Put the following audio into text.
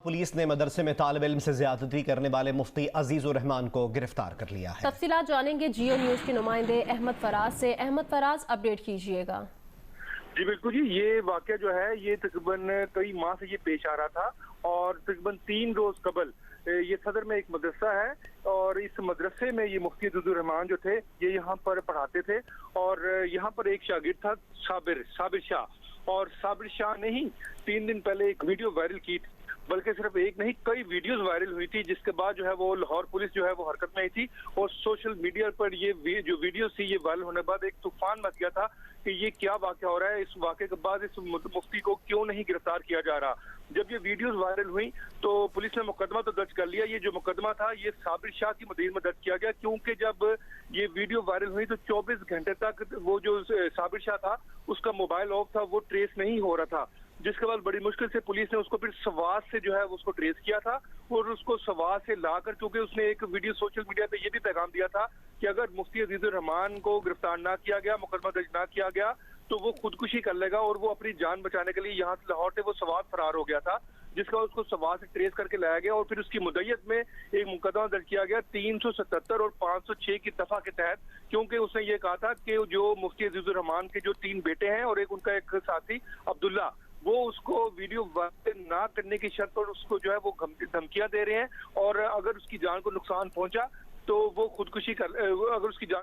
Police ने मदरसे में तालिब इल्म से ज्यादती करने वाले मुफ्ती अजीज उर रहमान को गिरफ्तार कर लिया है। तफसीलात जानेंगे जियो न्यूज के नुमाइंदे अहमद फराज से। अहमद फराज, अपडेट कीजिएगा। जी बिल्कुल जी, ये वाक़या जो है ये तकरीबन कई माह से ये पेश आ रहा था और तकरीबन 3 रोज कबल ये सदर में एक मदरसा है और इस मदरसे में ये मुफ्ती अजीज उर रहमान जो थे ये यहाँ पर पढ़ाते थे और यहाँ पर एक शागिर्द था साबिर शाह, और साबिर शाह ने ही 3 दिन पहले एक वीडियो वायरल की थी, बल्कि सिर्फ एक नहीं कई वीडियोस वायरल हुई थी, जिसके बाद जो है वो लाहौर पुलिस जो है वो हरकत में आई थी और सोशल मीडिया पर ये जो वीडियोस थी ये वायरल होने के बाद एक तूफान मच गया था कि ये क्या वाक़या हो रहा है, इस वाक़े के बाद इस मुफ्ती को क्यों नहीं गिरफ्तार किया जा रहा। जब ये वीडियोस वायरल हुई तो पुलिस ने मुकदमा तो दर्ज कर लिया। ये जो मुकदमा था ये साबिर शाह की मदीर में दर्ज किया गया, क्योंकि जब ये वीडियो वायरल हुई तो 24 घंटे तक वो जो साबिर शाह था उसका मोबाइल ऑफ था, वो ट्रेस नहीं हो रहा था, जिसके बाद बड़ी मुश्किल से पुलिस ने उसको फिर सवात से जो है उसको ट्रेस किया था और उसको सवात से लाकर, क्योंकि उसने एक वीडियो सोशल मीडिया पे ये भी पैगाम दिया था कि अगर मुफ्ती अजीज उर रहमान को गिरफ्तार ना किया गया, मुकदमा दर्ज ना किया गया तो वो खुदकुशी कर लेगा, और वो अपनी जान बचाने के लिए यहाँ से लाहौर से वो सवात फरार हो गया था, जिसका उसको सवात से ट्रेस करके लाया गया और फिर उसकी मुद्दत में एक मुकदमा दर्ज किया गया 377 और 506 की दफा के तहत, क्योंकि उसने ये कहा था कि जो मुफ्ती अजीज उर रहमान के जो 3 बेटे हैं और एक उनका एक साथी अब्दुल्ला, वो उसको वीडियो वायरल ना करने की शर्त पर उसको जो है वो धमकियां दे रहे हैं और अगर उसकी जान को नुकसान पहुंचा तो वो खुदकुशी कर, अगर उसकी जान